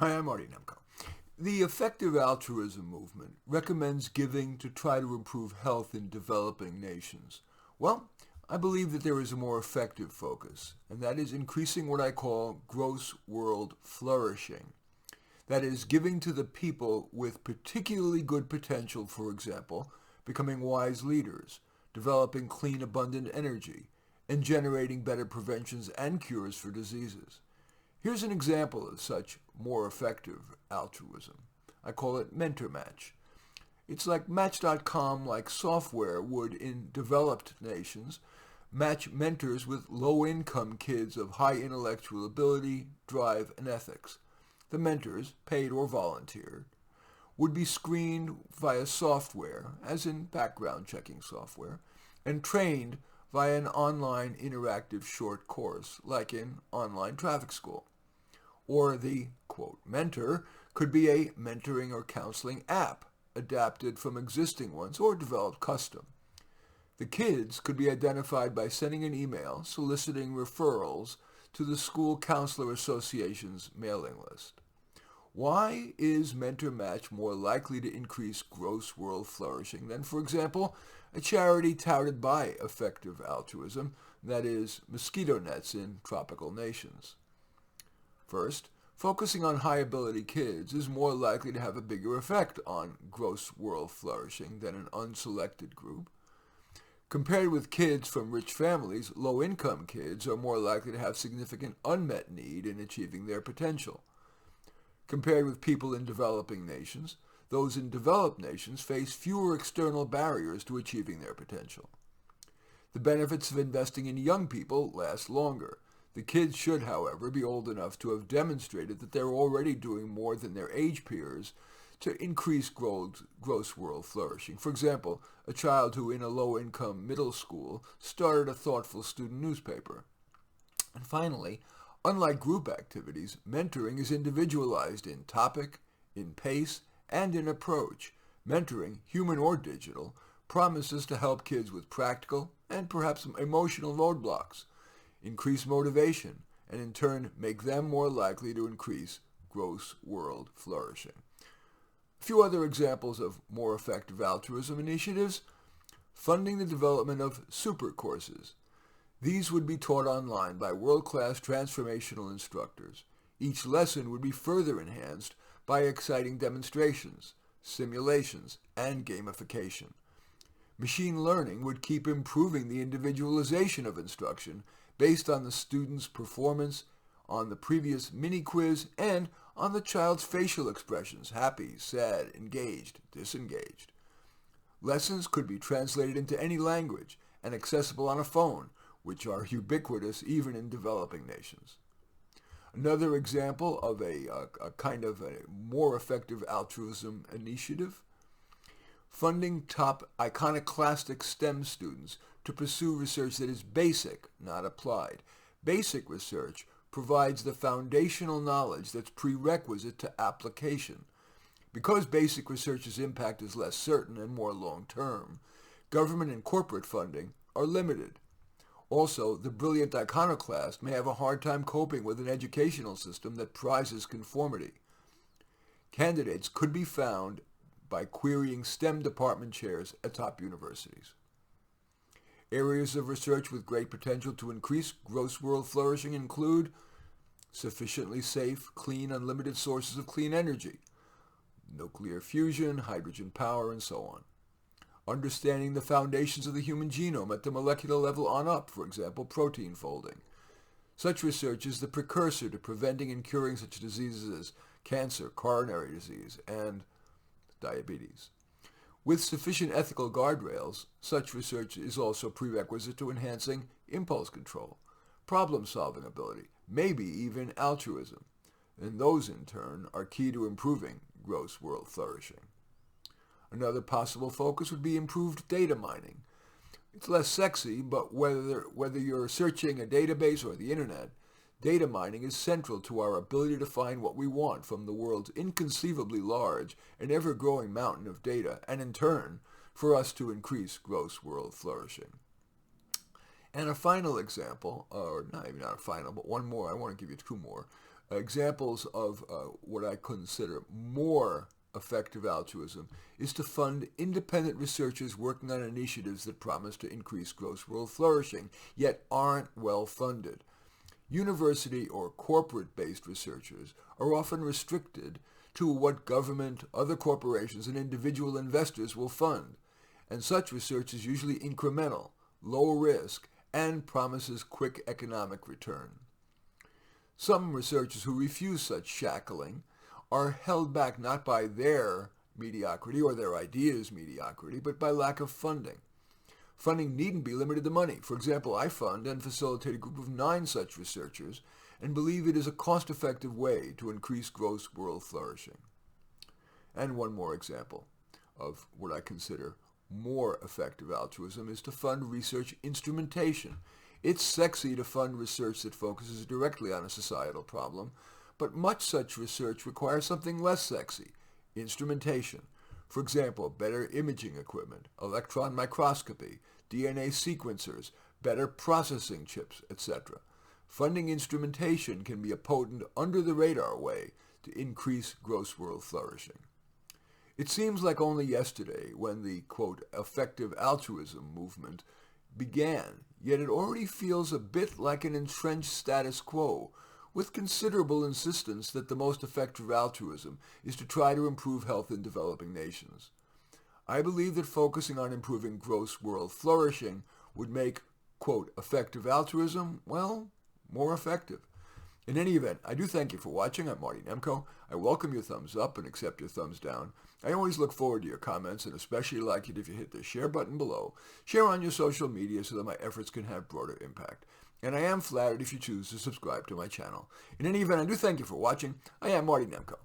Hi, I'm Marty Nemko. The effective altruism movement recommends giving to try to improve health in developing nations. Well, I believe that there is a more effective focus, and that is increasing what I call gross world flourishing. That is, giving to the people with particularly good potential, for example, becoming wise leaders, developing clean, abundant energy, and generating better preventions and cures for diseases. Here's an example of such more effective altruism. I call it Mentor Match. It's like Match.com, like software would in developed nations, match mentors with low-income kids of high intellectual ability, drive, and ethics. The mentors, paid or volunteered, would be screened via software, as in background checking software, and trained via an online interactive short course, like in online traffic school. Or the, quote, mentor could be a mentoring or counseling app adapted from existing ones or developed custom. The kids could be identified by sending an email soliciting referrals to the School Counselor Association's mailing list. Why is Mentor Match more likely to increase gross world flourishing than, for example, a charity touted by effective altruism, that is, mosquito nets in tropical nations? First, focusing on high-ability kids is more likely to have a bigger effect on gross world flourishing than an unselected group. Compared with kids from rich families, low-income kids are more likely to have significant unmet need in achieving their potential. Compared with people in developing nations, those in developed nations face fewer external barriers to achieving their potential. The benefits of investing in young people last longer. The kids should, however, be old enough to have demonstrated that they're already doing more than their age peers to increase gross world flourishing. For example, a child who in a low-income middle school started a thoughtful student newspaper. And finally, unlike group activities, mentoring is individualized in topic, in pace, and in approach. Mentoring, human or digital, promises to help kids with practical and perhaps emotional roadblocks, increase motivation, and in turn make them more likely to increase gross world flourishing. A few other examples of more effective altruism initiatives: funding the development of super courses. These would be taught online by world-class transformational instructors. Each lesson would be further enhanced by exciting demonstrations, simulations, and gamification. Machine learning would keep improving the individualization of instruction based on the student's performance, on the previous mini-quiz, and on the child's facial expressions: happy, sad, engaged, disengaged. Lessons could be translated into any language and accessible on a phone, which are ubiquitous even in developing nations. Another example of a kind of a more effective altruism initiative: funding top iconoclastic STEM students to pursue research that is basic, not applied. Basic research provides the foundational knowledge that's prerequisite to application. Because basic research's impact is less certain and more long-term, government and corporate funding are limited. Also, the brilliant iconoclast may have a hard time coping with an educational system that prizes conformity. Candidates could be found by querying STEM department chairs at top universities. Areas of research with great potential to increase gross world flourishing include sufficiently safe, clean, unlimited sources of clean energy, nuclear fusion, hydrogen power, and so on. Understanding the foundations of the human genome at the molecular level on up, for example, protein folding. Such research is the precursor to preventing and curing such diseases as cancer, coronary disease, and diabetes. With sufficient ethical guardrails, such research is also prerequisite to enhancing impulse control, problem-solving ability, maybe even altruism, and those in turn are key to improving gross world flourishing. Another possible focus would be improved data mining. It's less sexy, but whether you're searching a database or the internet, data mining is central to our ability to find what we want from the world's inconceivably large and ever-growing mountain of data, and in turn, for us to increase gross world flourishing. And a final example, or not even not a final, but one more, I want to give you two more, Examples of what I consider more effective altruism is to fund independent researchers working on initiatives that promise to increase gross world flourishing, yet aren't well funded. University or corporate-based researchers are often restricted to what government, other corporations, and individual investors will fund, and such research is usually incremental, low risk, and promises quick economic return. Some researchers who refuse such shackling are held back not by their mediocrity or their ideas' mediocrity, but by lack of funding. Funding needn't be limited to money. For example, I fund and facilitate a group of 9 such researchers and believe it is a cost-effective way to increase gross world flourishing. And one more example of what I consider more effective altruism is to fund research instrumentation. It's sexy to fund research that focuses directly on a societal problem, but much such research requires something less sexy, instrumentation. For example, better imaging equipment, electron microscopy, DNA sequencers, better processing chips, etc. Funding instrumentation can be a potent under-the-radar way to increase gross world flourishing. It seems like only yesterday when the, quote, effective altruism movement began, yet it already feels a bit like an entrenched status quo, with considerable insistence that the most effective altruism is to try to improve health in developing nations. I believe that focusing on improving gross world flourishing would make, quote, effective altruism, well, more effective. In any event, I do thank you for watching. I'm Marty Nemko. I welcome your thumbs up and accept your thumbs down. I always look forward to your comments and especially like it if you hit the share button below. Share on your social media so that my efforts can have broader impact. And I am flattered if you choose to subscribe to my channel. In any event, I do thank you for watching. I am Marty Nemko.